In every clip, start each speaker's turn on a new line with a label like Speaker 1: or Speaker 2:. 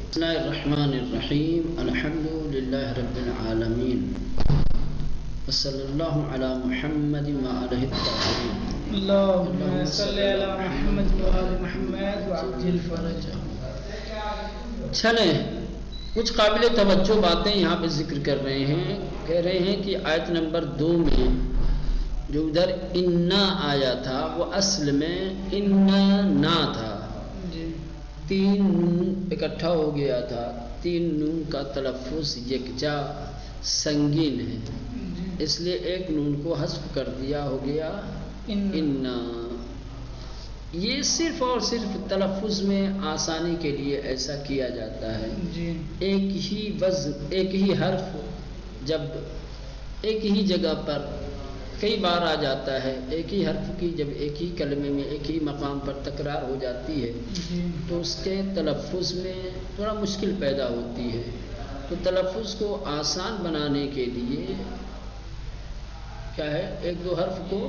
Speaker 1: بسم اللہ الرحمن الرحیم الحمد للہ رب العالمین وصلی اللہ علی محمد وآلہ الطاہرین
Speaker 2: اللہم صلی علی محمد وآل محمد وعجل فرجہ۔
Speaker 1: چلیں کچھ قابل توجہ باتیں یہاں پہ ذکر کر رہے ہیں، کہہ رہے ہیں کہ آیت نمبر 2 میں جو ادھر انا آیا تھا وہ اصل میں انا نا تھا، 3 نون اکٹھا ہو گیا تھا، 3 نون کا تلفظ یکجا سنگین ہے، اس لیے ایک نون کو حذف کر دیا، ہو گیا انا۔ یہ صرف اور صرف تلفظ میں آسانی کے لیے ایسا کیا جاتا ہے، ایک ہی وزن ایک ہی حرف جب ایک ہی جگہ پر کئی بار آ جاتا ہے، ایک ہی حرف کی جب ایک ہی کلمے میں ایک ہی مقام پر تکرار ہو جاتی ہے تو اس کے تلفظ میں تھوڑا مشکل پیدا ہوتی ہے، تو تلفظ کو آسان بنانے کے لیے کیا ہے، 1-2 حرف کو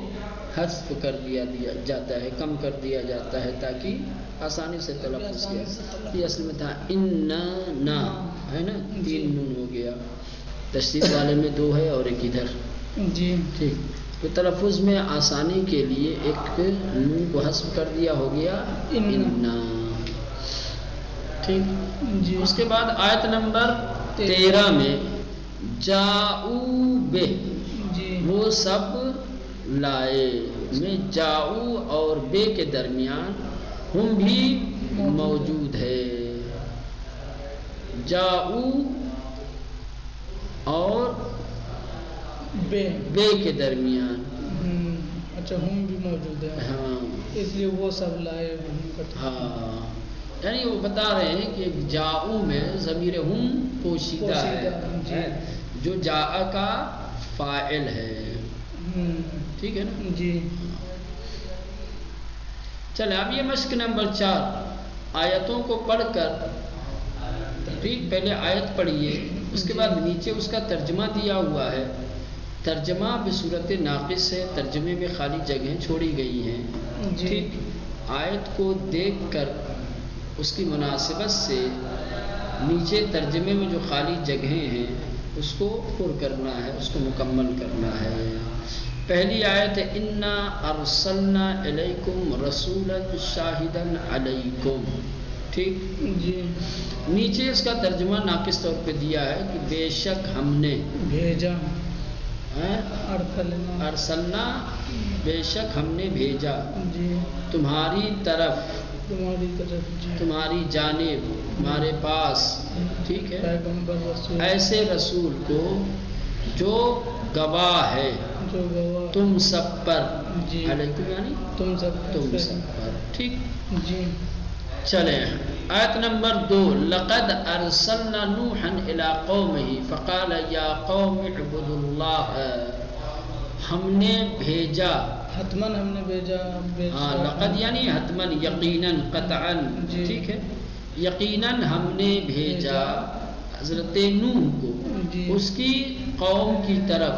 Speaker 1: حذف کر دیا جاتا ہے، کم کر دیا جاتا ہے تاکہ آسانی سے تلفظ کیا۔ یہ اصل میں تھا انا نا، ہے نا، 3 نون ہو گیا، تشدید والے میں 2 ہے اور ایک ادھر، ٹھیک۔ تو تلفظ میں آسانی کے لیے ایک نون کو حذف کر دیا، ہو گیا انا، ٹھیک۔ اس کے بعد آیت نمبر 13 میں جاؤ بے، وہ سب لائے، میں جاؤ اور بے کے درمیان ہم بھی موجود ہے، جاؤ اور بے کے درمیان،
Speaker 2: اچھا ہم بھی موجود ہے،
Speaker 1: ہاں
Speaker 2: اس لیے وہ سب لائے،
Speaker 1: ہاں، یعنی وہ بتا رہے ہیں کہ جاؤ میں ضمیر ہم پوشیدہ ہے، جو جاء کا فاعل ہے، ٹھیک ہے نا
Speaker 2: جی۔
Speaker 1: چلے اب یہ مشق نمبر 4، آیتوں کو پڑھ کر، ٹھیک، پہلے آیت پڑھیے، اس کے بعد نیچے اس کا ترجمہ دیا ہوا ہے، ترجمہ بصورت ناقص ہے، ترجمے میں خالی جگہیں چھوڑی گئی ہیں، ٹھیک، آیت کو دیکھ کر اس کی مناسبت سے نیچے ترجمے میں جو خالی جگہیں ہیں اس کو پر کرنا ہے، اس کو مکمل کرنا ہے۔ پہلی آیت ہے انا ارسلنا الیکم رسولا شاہدا علیکم، ٹھیک
Speaker 2: جی۔
Speaker 1: نیچے اس کا ترجمہ ناقص طور پہ دیا ہے کہ بے شک ہم نے
Speaker 2: بھیجا،
Speaker 1: ارسلنا بے شک ہم نے بھیجا،
Speaker 2: جی،
Speaker 1: تمہاری طرف،
Speaker 2: جی،
Speaker 1: تمہاری جانب، ہمارے پاس، ٹھیک ہے،
Speaker 2: پیغمبر رسول،
Speaker 1: ایسے رسول کو جو گواہ ہے
Speaker 2: جو گواہ
Speaker 1: تم سب پر،
Speaker 2: جی،
Speaker 1: علیکم یعنی
Speaker 2: تم سب
Speaker 1: پر، ٹھیک۔
Speaker 2: جی۔
Speaker 1: چلیں آیت نمبر 2، لقد ارسلنا نوحا الی قومه فقال یا قوم اعبدوا اللہ، ہم نے بھیجا،
Speaker 2: حتماً ہم نے بھیجا،
Speaker 1: ہاں، لقد یعنی حتماً، یقیناً، قطعاً،
Speaker 2: جی،
Speaker 1: ٹھیک ہے، یقیناً ہم نے بھیجا حضرت نوح کو،
Speaker 2: جی،
Speaker 1: اس کی قوم کی طرف،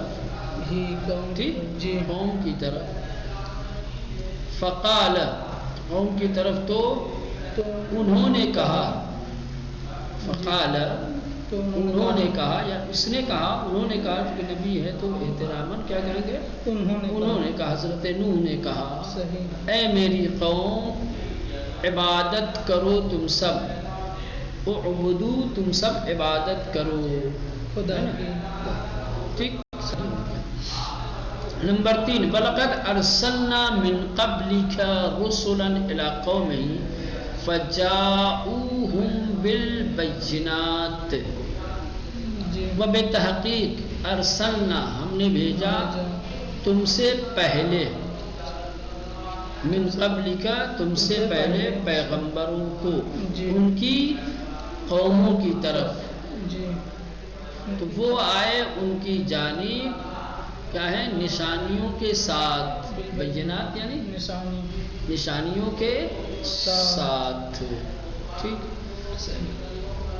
Speaker 2: ہی قوم،
Speaker 1: ٹھیک،
Speaker 2: جی،
Speaker 1: قوم کی طرف، فقال، قوم کی طرف تو انہوں نے کہا، فقال
Speaker 2: تو
Speaker 1: انہوں نے کہا، یا اس نے کہا، انہوں نے کہا، کہ نبی ہے تو احتراماً کیا کہیں گے، انہوں نے کہا، حضرت نوح نے کہا،
Speaker 2: صحیح،
Speaker 1: اے میری قوم عبادت کرو تم سب، اعبدو تم سب عبادت کرو
Speaker 2: خدا کی،
Speaker 1: ٹھیک۔ نمبر 3، وَلَقَدْ أَرْسَلْنَا مِنْ قَبْلِكَ رُسُلًا إِلَىٰ قَوْمِهِمْ فَجَاءُوهُمْ بِالْبَيِّنَاتِ، وَبِالتَّحْقِیق ارسلنا ہم نے بھیجا تم سے پہلے، من قبلک تم سے پہلے، پیغمبروں کو ان کی قوموں کی طرف، تو وہ آئے ان کی جانب، کیا ہے، نشانیوں کے ساتھ، بینات یعنی نشانیوں کے ساتھ، ٹھیک۔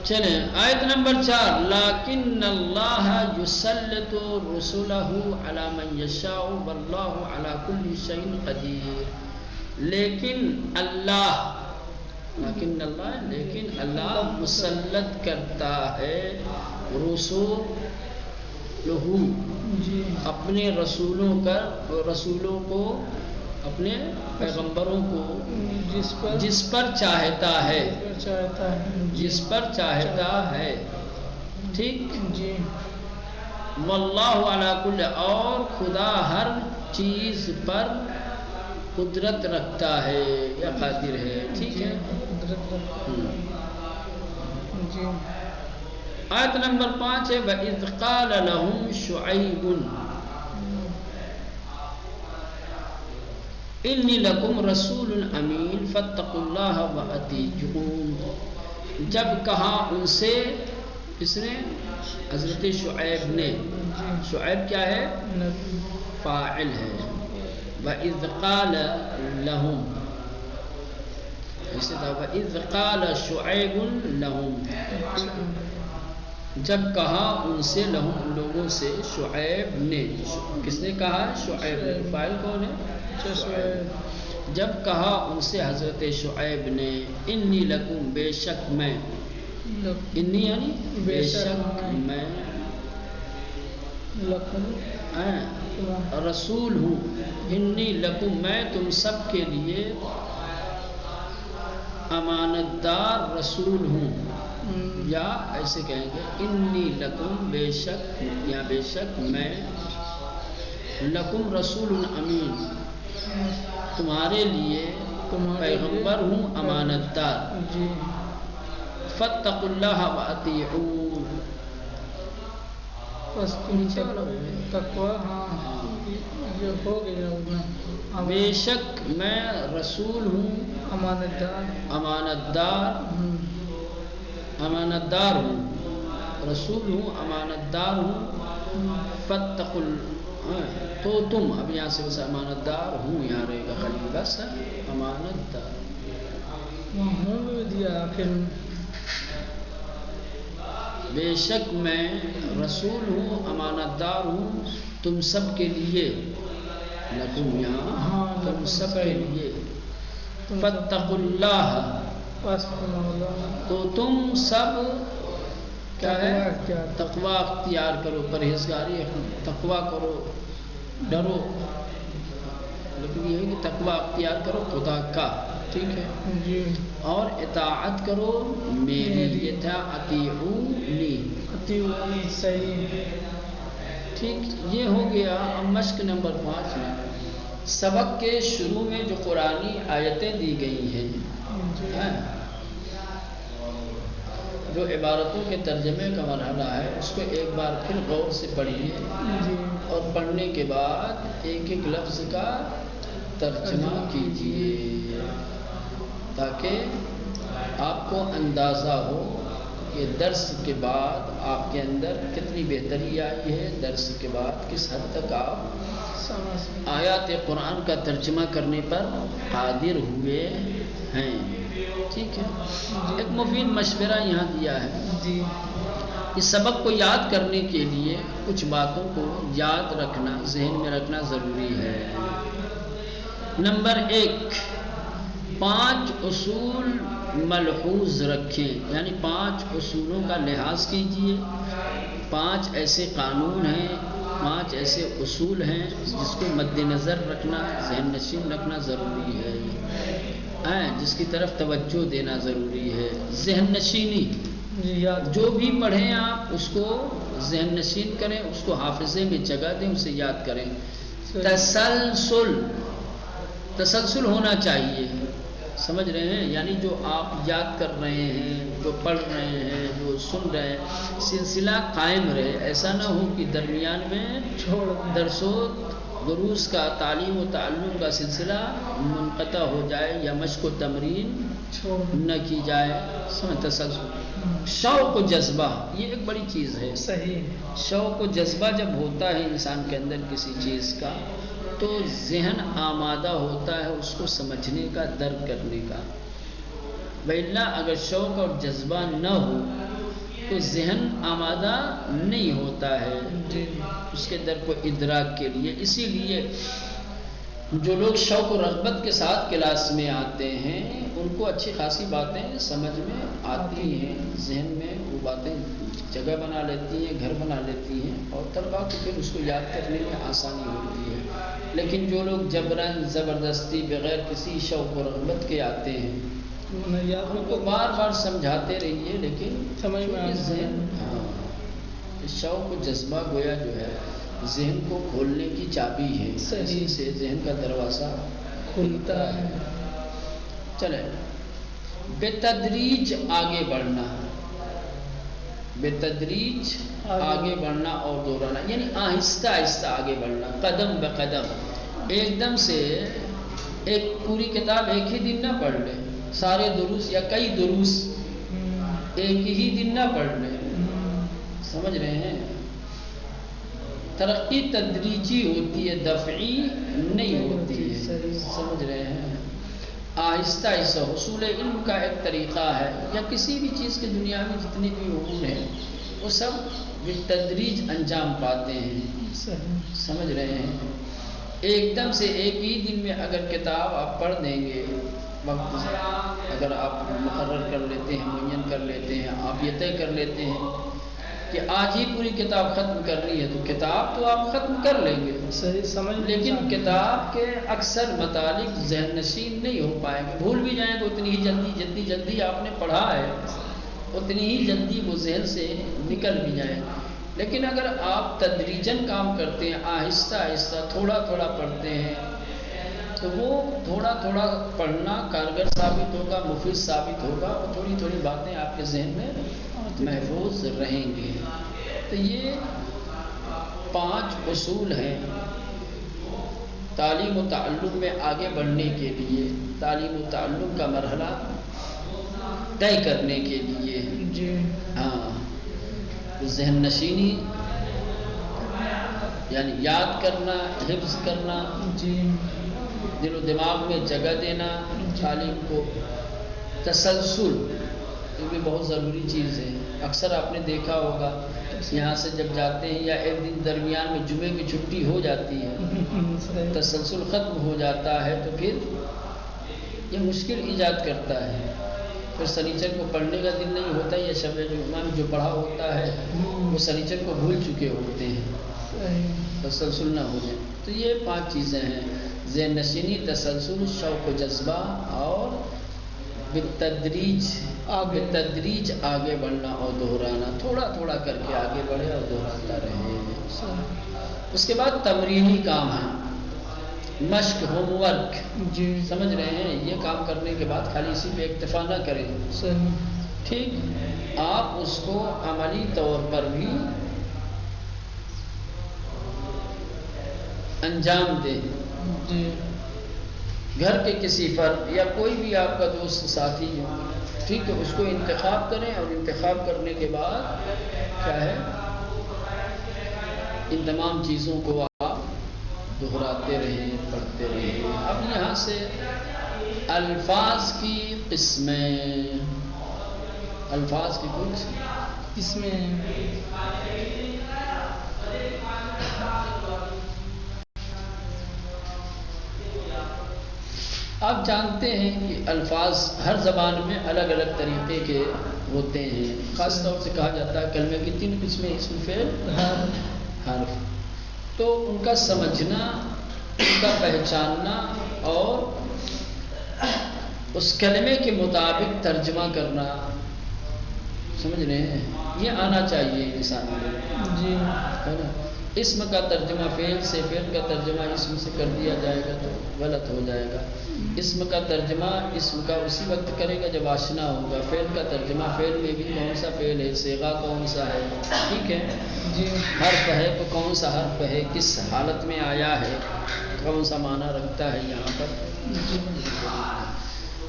Speaker 1: چلیں آیت نمبر 4، لیکن اللہ یسلط رسلہ علی من یشاء واللہ علی کل شیء قدیر، لیکن اللہ لیکن اللہ مسلط کرتا ہے رسولہ
Speaker 2: جی
Speaker 1: اپنے رسولوں کو اپنے پیغمبروں کو جس پر چاہتا ہے جس پر چاہتا ہے ٹھیک
Speaker 2: جی
Speaker 1: واللہ علی کل اور خدا ہر چیز پر قدرت رکھتا ہے یا قادر ہے ٹھیک ہے
Speaker 2: جی
Speaker 1: آیت نمبر 5 ہے وَإِذْ قَالَ لَهُمْ شُعَيْبٌ إِنِّي لَكُمْ رَسُولٌ أَمِينٌ فَاتَّقُوا اللَّهَ وَأَطِيعُونِ جب کہا ان سے کس نے حضرت شعیب نے شعیب کیا ہے فاعل ہے وَإِذْ قَالَ لَهُمْ ایسے تھا وَإِذْ قَالَ شُعَيْبٌ لَهُمْ جب کہا ان سے لہم ان لوگوں سے شعیب نے کس نے کہا شعیب نے فاعل کون ہے شعیب جب کہا ان سے حضرت شعیب نے انی لکم بے شک میں انی یعنی بے شک میں رسول ہوں انی لکم میں تم سب کے لیے امانت دار رسول ہوں یا ایسے کہیں گے انی لکم بے شک یا بے شک میں لکم رسول امین تمہارے لیے پیغمبر ہوں امانت دار فاتقوا اللہ واطیعون بے شک میں رسول ہوں امانت دار ہوں رسول ہوں امانت دار ہوں فاتقوا تو تم اب یہاں سے بس امانت دار ہوں یہاں رہے گا خالی بس امانت دار بے شک میں رسول ہوں امانت دار ہوں تم سب کے لیے لکم یہاں تم سب کے لیے فاتقوا اللہ تو تم سب کیا ہے تقوی اختیار کرو پرہیزگاری تقوی کرو ڈرو لیکن یہ ہے کہ تقوی اختیار کرو خدا کا ٹھیک ہے اور اطاعت کرو میری یہ تھا اطیعونی
Speaker 2: صحیح
Speaker 1: ٹھیک یہ ہو گیا اب مشق نمبر 5 میں سبق کے شروع میں جو قرآنی آیتیں دی گئی ہیں جو عبارتوں کے ترجمے کا مرحلہ ہے اس کو ایک بار پھر غور سے پڑھیے اور پڑھنے کے بعد ایک ایک لفظ کا ترجمہ کیجیے تاکہ آپ کو اندازہ ہو کہ درس کے بعد آپ کے اندر کتنی بہتری آئی ہے درس کے بعد کس حد تک آپ آیات قرآن کا ترجمہ کرنے پر قادر ہوئے ہیں ٹھیک ہے ایک مفید مشورہ یہاں دیا ہے اس سبق کو یاد کرنے کے لیے کچھ باتوں کو یاد رکھنا ذہن میں رکھنا ضروری ہے نمبر 1 5 اصول ملحوظ رکھیں یعنی 5 اصولوں کا لحاظ کیجیے 5 ایسے قانون ہیں 5 ایسے اصول ہیں جس کو مد نظر رکھنا ذہن نشین رکھنا ضروری ہے جس کی طرف توجہ دینا ضروری ہے ذہن نشینی جو بھی پڑھیں آپ اس کو ذہن نشین کریں اس کو حافظے میں جگہ دیں اسے یاد کریں تسلسل ہونا چاہیے سمجھ رہے ہیں یعنی جو آپ یاد کر رہے ہیں جو پڑھ رہے ہیں جو سن رہے ہیں سلسلہ قائم رہے ایسا نہ ہو کہ درمیان میں درس و دروس کا تعلیم و تعلم کا سلسلہ منقطع ہو جائے یا مشق و تمرین نہ کی جائے تسلسل شوق و جذبہ یہ ایک بڑی چیز ہے
Speaker 2: صحیح
Speaker 1: شوق و جذبہ جب ہوتا ہے انسان کے اندر کسی چیز کا تو ذہن آمادہ ہوتا ہے اس کو سمجھنے کا درک کرنے کا وإلا اگر شوق اور جذبہ نہ ہو تو ذہن آمادہ نہیں ہوتا ہے اس کے در کو ادراک کے لیے اسی لیے جو لوگ شوق و رغبت کے ساتھ کلاس میں آتے ہیں ان کو اچھی خاصی باتیں سمجھ میں آتی ہیں، ذہن میں وہ باتیں جگہ بنا لیتی ہیں، گھر بنا لیتی ہیں، اور طلبا کو پھر اس کو یاد کرنے میں آسانی ہوتی ہے۔ لیکن جو لوگ جبراً زبردستی بغیر کسی شوق و رغبت کے آتے ہیں ان کو بار بار سمجھاتے رہیے، لیکن
Speaker 2: سمجھ میں
Speaker 1: ذہن شوق و جذبہ گویا جو ہے ذہن کو کھولنے کی چابی ہے، اسی سے ذہن کا دروازہ
Speaker 2: کھلتا ہے۔
Speaker 1: چلیں، بے تدریج آگے بڑھنا، بے تدریج آگے بڑھنا اور دہرانا، یعنی آہستہ آہستہ آگے بڑھنا، قدم بہ قدم۔ ایک دم سے ایک پوری کتاب ایک ہی دن نہ پڑھ لیں، سارے دروس یا کئی دروس ایک ہی دن نہ پڑھ لیں، سمجھ رہے ہیں؟ ترقی تدریجی ہوتی ہے، دفعی نہیں ہوتی ہے، سمجھ رہے ہیں؟ آہستہ آہستہ حصول علم کا ایک طریقہ ہے، یا کسی بھی چیز کے دنیا میں جتنے بھی امور ہیں وہ سب بالتدریج انجام پاتے ہیں، سمجھ رہے ہیں؟ ایک دم سے ایک ہی دن میں اگر کتاب آپ پڑھ دیں گے، وقت اگر آپ مقرر کر لیتے ہیں، معین کر لیتے ہیں، آپ یہ طے کر لیتے ہیں کہ آج ہی پوری کتاب ختم کرنی ہے، تو کتاب تو آپ ختم کر لیں گے، لیکن کتاب کے اکثر مطالب ذہن نشین نہیں ہو پائیں گے، بھول بھی جائیں گے اتنی ہی جلدی، جتنی جلدی آپ نے پڑھا ہے اتنی ہی جلدی وہ ذہن سے نکل بھی جائیں گے۔ لیکن اگر آپ تدریجاً کام کرتے ہیں، آہستہ آہستہ تھوڑا تھوڑا پڑھتے ہیں، تو وہ تھوڑا تھوڑا پڑھنا کارگر ثابت ہوگا، مفید ثابت ہوگا، اور تھوڑی تھوڑی باتیں آپ کے ذہن میں محفوظ رہیں گے۔ تو یہ 5 اصول ہیں تعلیم و تعلم میں آگے بڑھنے کے لیے، تعلیم و تعلم کا مرحلہ طے کرنے کے لیے۔
Speaker 2: جی
Speaker 1: ہاں، ذہن نشینی یعنی یاد کرنا، حفظ کرنا،
Speaker 2: جی
Speaker 1: دل و دماغ میں جگہ دینا تعلیم کو، تسلسل یہ بھی بہت ضروری چیز ہے۔ اکثر آپ نے دیکھا ہوگا یہاں سے جب جاتے ہیں یا ایک دن درمیان میں جمعے کی چھٹی ہو جاتی ہے، تسلسل ختم ہو جاتا ہے، تو پھر یہ مشکل ایجاد کرتا ہے، پھر سنیچر کو پڑھنے کا دل نہیں ہوتا، یا شب جمعہ میں جو پڑھا ہوتا ہے وہ سنیچر کو بھول چکے ہوتے ہیں، تسلسل نہ ہو جائے۔ تو یہ 5 چیزیں ہیں، ذہن نشینی، تسلسل، شوق و جذبہ، اور بالتدریج آگے بڑھنا اور دہرانا، تھوڑا تھوڑا کر کے آگے بڑھے اور دہراتا رہے۔ اس کے بعد تمرینی کام ہے، مشق، ہوم ورک،
Speaker 2: جی
Speaker 1: سمجھ رہے ہیں؟ یہ کام کرنے کے بعد خالی اسی پہ اکتفا نہ کریں، ٹھیک، آپ اس کو عملی طور پر بھی انجام دیں۔
Speaker 2: جی
Speaker 1: گھر کے کسی فرد یا کوئی بھی آپ کا دوست ساتھی ہو، ٹھیک ہے، اس کو انتخاب کریں، اور انتخاب کرنے کے بعد کیا ہے، ان تمام چیزوں کو آپ دہراتے رہیں، پڑھتے رہیں۔ اب یہاں سے الفاظ کی قسمیں، الفاظ کی کچھ
Speaker 2: قسمیں،
Speaker 1: آپ جانتے ہیں کہ الفاظ ہر زبان میں الگ الگ طریقے کے ہوتے ہیں، خاص طور سے کہا جاتا ہے کلمے کی 3 قسمیں، اسم، فعل، حرف، تو ان کا سمجھنا، ان کا پہچاننا اور اس کلمے کے مطابق ترجمہ کرنا، سمجھ رہے ہیں؟ یہ آنا چاہیے انسان کو،
Speaker 2: جی
Speaker 1: ہے نا؟ اسم کا ترجمہ فعل سے، فعل کا ترجمہ اسم سے کر دیا جائے گا تو غلط ہو جائے گا۔ اسم کا ترجمہ اسم کا اسی وقت کرے گا جب آشنا ہوگا، فعل کا ترجمہ فعل میں بھی کون سا فعل ہے، صیغہ کون سا ہے، ٹھیک ہے،
Speaker 2: جی
Speaker 1: حرف ہے تو کون سا حرف ہے، کس حالت میں آیا ہے، کون سا معنی رکھتا ہے یہاں پر۔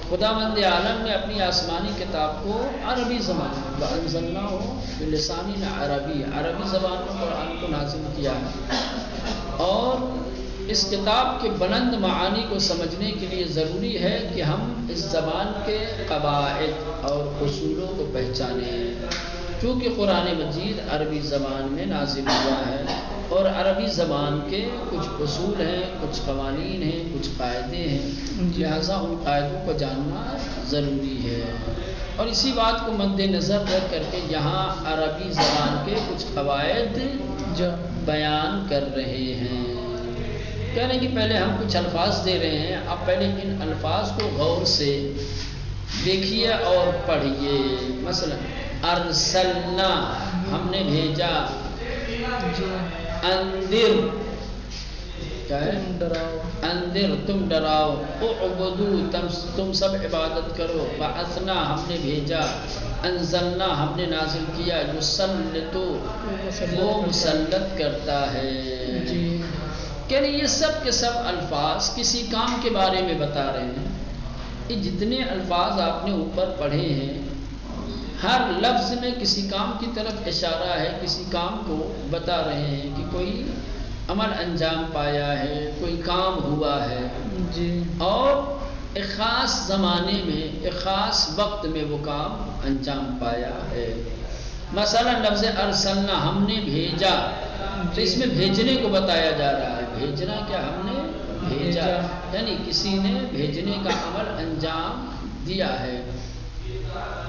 Speaker 1: خداوند عالم نے اپنی آسمانی کتاب کو عربی زبان میں وَأَنزَلْنَاهُ بِلِسَانٍ عَرَبِيٍّ، عربی زبان میں قرآن کو نازل کیا ہے، اور اس کتاب کے بلند معانی کو سمجھنے کے لیے ضروری ہے کہ ہم اس زبان کے قواعد اور اصولوں کو پہچانیں، کیونکہ قرآن مجید عربی زبان میں نازل ہوا ہے۔ اور عربی زبان کے کچھ اصول ہیں، کچھ قوانین ہیں، کچھ قاعدے ہیں، لہذا ان قاعدوں کو جاننا ضروری ہے۔ اور اسی بات کو مد نظر رکھ کر کے یہاں عربی زبان کے کچھ قواعد بیان کر رہے ہیں۔ کہہ رہے ہیں کہ پہلے ہم کچھ الفاظ دے رہے ہیں، آپ پہلے ان الفاظ کو غور سے دیکھیے اور پڑھیے۔ مثلا ارسلنا ہم نے بھیجا، اندر کیا ہے؟ اندر تم ڈراؤ، اعبدو تم سب عبادت کرو، بعثنا ہم نے بھیجا، انزلنا ہم نے نازل کیا، یسلطو وہ مسلط کرتا ہے۔ کہ یہ سب کے سب الفاظ کسی کام کے بارے میں بتا رہے ہیں۔ یہ جتنے الفاظ آپ نے اوپر پڑھے ہیں ہر لفظ میں کسی کام کی طرف اشارہ ہے، کسی کام کو بتا رہے ہیں کہ کوئی عمل انجام پایا ہے، کوئی کام ہوا ہے اور ایک خاص زمانے میں ایک خاص وقت میں وہ کام انجام پایا ہے۔ مثلا لفظ ارسلنا ہم نے بھیجا، تو اس میں بھیجنے کو بتایا جا رہا ہے۔ بھیجنا کیا؟ ہم نے بھیجا، یعنی کسی نے بھیجنے کا عمل انجام دیا ہے۔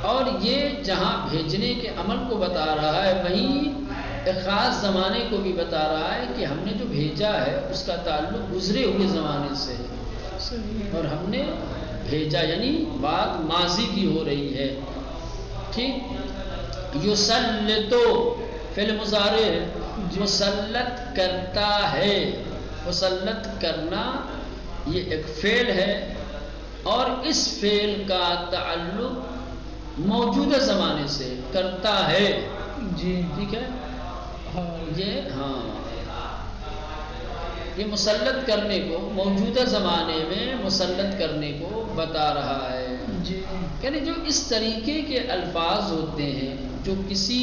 Speaker 1: اور یہ جہاں بھیجنے کے عمل کو بتا رہا ہے وہیں ایک خاص زمانے کو بھی بتا رہا ہے کہ ہم نے جو بھیجا ہے اس کا تعلق گزرے ہوئے زمانے سے ہے، اور ہم نے بھیجا یعنی بات ماضی کی ہو رہی ہے۔ ٹھیک، یسلطو فعل مضارع ہے، مسلط کرتا ہے۔ مسلط کرنا یہ ایک فعل ہے اور اس فعل کا تعلق موجودہ زمانے سے کرتا ہے۔ ٹھیک ہے، یہ مسلط کرنے کو موجودہ زمانے میں مسلط کرنے کو بتا رہا ہے۔ یعنی جو اس طریقے کے الفاظ ہوتے ہیں جو کسی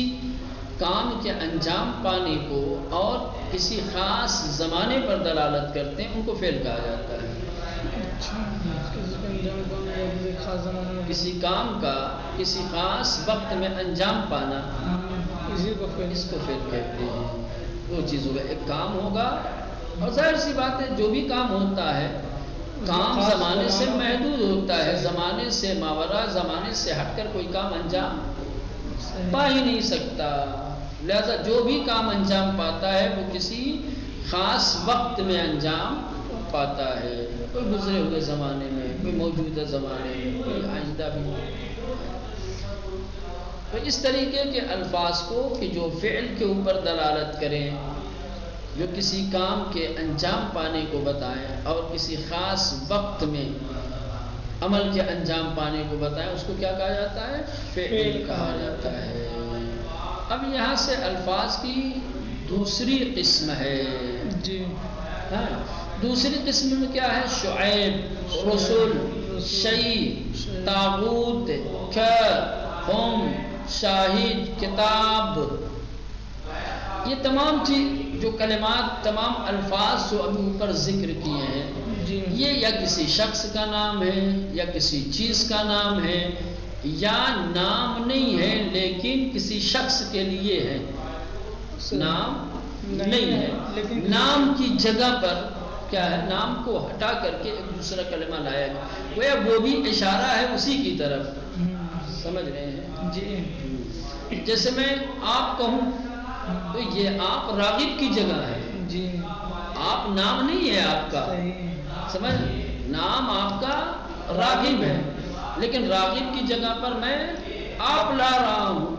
Speaker 1: کام کے انجام پانے کو اور کسی خاص زمانے پر دلالت کرتے ہیں ان کو فعل کہا جاتا ہے۔ کسی کام کا کسی خاص وقت میں انجام پانا اس کو فعل کہتے ہیں۔ دو چیز ہوگا، ایک کام ہوگا اور ظاہر سی بات ہے جو بھی کام ہوتا ہے کام زمانے سے محدود ہوتا ہے، زمانے سے ماوراء زمانے سے ہٹ کر کوئی کام انجام پا ہی نہیں سکتا۔ لہذا جو بھی کام انجام پاتا ہے وہ کسی خاص وقت میں انجام پاتا ہے، کوئی گزرے ہوئے زمانے میں، کوئی موجودہ زمانے میں، کوئی آئندہ بھی۔ تو اس طریقے کے الفاظ کو کہ جو فعل کے اوپر دلالت کریں، جو کسی کام کے انجام پانے کو بتائیں اور کسی خاص وقت میں عمل کے انجام پانے کو بتائیں، اس کو کیا کہا جاتا ہے؟ فعل کہا جاتا ہے۔ اب یہاں سے الفاظ کی دوسری قسم ہے۔ دوسری قسم میں کیا ہے؟ شعیب، رسول، شیع، طاغوت، کر، ہم، شاہد، کتاب، یہ تمام چیز جو کلمات تمام الفاظ جو ابھی اوپر ذکر کیے ہیں یہ یا کسی شخص کا نام ہے یا کسی چیز کا نام ہے یا نام نہیں ہے لیکن کسی شخص کے لیے ہے، نام نہیں ہے، نام کی جگہ پر کیا ہے؟ نام کو ہٹا کر کے ایک دوسرا کلمہ لایا گیا، وہ بھی اشارہ ہے اسی کی طرف۔ سمجھ رہے ہیں؟ جیسے میں آپ کہوں تو یہ آپ راغب کی جگہ ہے، آپ نام نہیں ہے آپ کا، سمجھ؟ نام آپ کا راغب ہے لیکن راغب کی جگہ پر میں آپ لا رہا ہوں،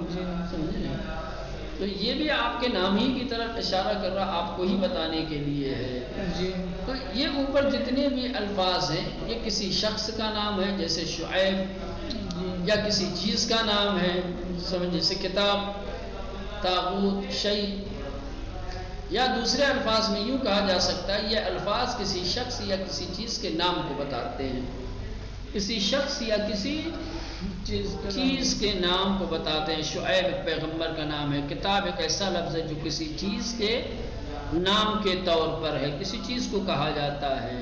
Speaker 1: تو یہ بھی آپ کے نام ہی کی طرف اشارہ کر رہا، آپ کو ہی بتانے کے لیے ہے۔ تو یہ اوپر جتنے بھی الفاظ ہیں یہ کسی شخص کا نام ہے جیسے شعیب، یا کسی چیز کا نام ہے سمجھ جیسے کتاب، طاغوت، شیع، یا دوسرے الفاظ میں یوں کہا جا سکتا ہے یہ الفاظ کسی شخص یا کسی چیز کے نام کو بتاتے ہیں، کسی شخص یا کسی چیز کے نام کو بتاتے ہیں۔ شعیب ایک پیغمبر کا نام ہے، کتاب ایک ایسا لفظ ہے جو کسی چیز کے نام کے طور پر ہے، کسی چیز کو کہا جاتا ہے۔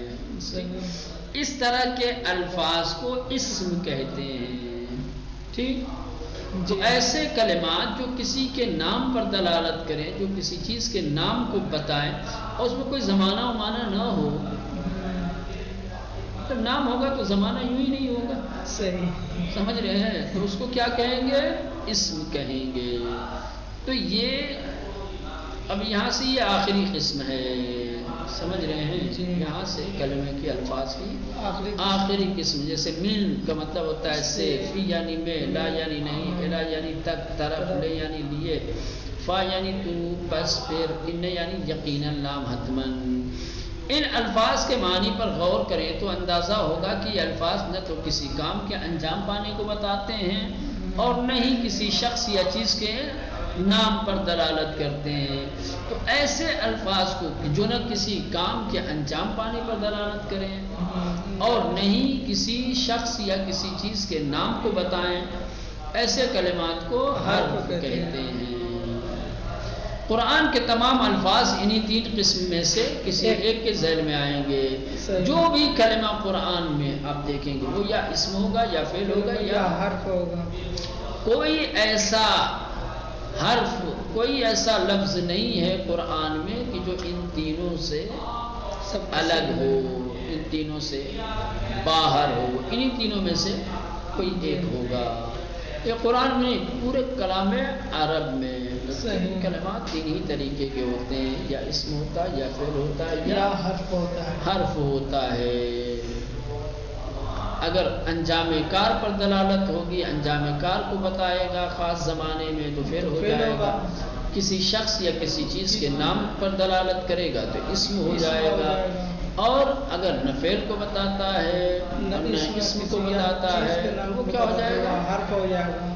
Speaker 1: اس طرح کے الفاظ کو اسم کہتے ہیں۔ ٹھیک، تو ایسے کلمات جو کسی کے نام پر دلالت کریں، جو کسی چیز کے نام کو بتائیں اور اس میں کوئی زمانہ ومانہ نہ ہو، تو نام ہوگا تو زمانہ یوں ہی نہیں ہوگا،
Speaker 2: صحیح
Speaker 1: سمجھ رہے ہیں؟ تو اس کو کیا کہیں گے؟ اسم کہیں گے۔ تو یہ اب یہاں سے یہ آخری قسم ہے، سمجھ رہے ہیں؟ یہاں سے کلمے کے الفاظ کی آخری قسم، جیسے من کا مطلب ہوتا ہے سے، فی یعنی میں، لا یعنی نہیں، الا یعنی تک، طرف، لے یعنی لیے، فا یعنی تو، پس، پھر، ان یعنی یقیناً، لام حتماً۔ ان الفاظ کے معنی پر غور کریں تو اندازہ ہوگا کہ یہ الفاظ نہ تو کسی کام کے انجام پانے کو بتاتے ہیں اور نہ ہی کسی شخص یا چیز کے نام پر دلالت کرتے ہیں۔ تو ایسے الفاظ کو جو نہ کسی کام کے انجام پانے پر دلالت کریں اور نہ ہی کسی شخص یا کسی چیز کے نام کو بتائیں، ایسے کلمات کو حرف کہتے ہیں۔ قرآن کے تمام الفاظ انہی تین قسم میں سے کسی ایک کے ذیل میں آئیں گے۔ جو بھی کلمہ قرآن میں آپ دیکھیں گے وہ یا اسم ہوگا یا فعل ہوگا یا
Speaker 2: حرف ہوگا۔
Speaker 1: کوئی ایسا حرف، کوئی ایسا لفظ نہیں ہے قرآن میں کہ جو ان تینوں سے الگ ہو، ان تینوں سے باہر ہو، انہی تینوں میں سے کوئی ایک ہوگا۔ یہ قرآن میں پورے کلام عرب میں کلمات تین ہی طریقے کے ہوتے ہیں، یا اسم ہوتا ہے، یا فعل ہوتا ہے، یا حرف ہوتا ہے۔ اگر انجام کار پر دلالت ہوگی، انجام کار کو بتائے گا خاص زمانے میں تو پھر ہو جائے گا۔ کسی شخص یا کسی چیز کے نام پر دلالت کرے گا تو اسم ہو جائے گا، اور اگر نہ فعل کو بتاتا ہے نہ اسم کو بتاتا ہے وہ کیا ہو جائے گا؟
Speaker 2: حرف ہو جائے گا۔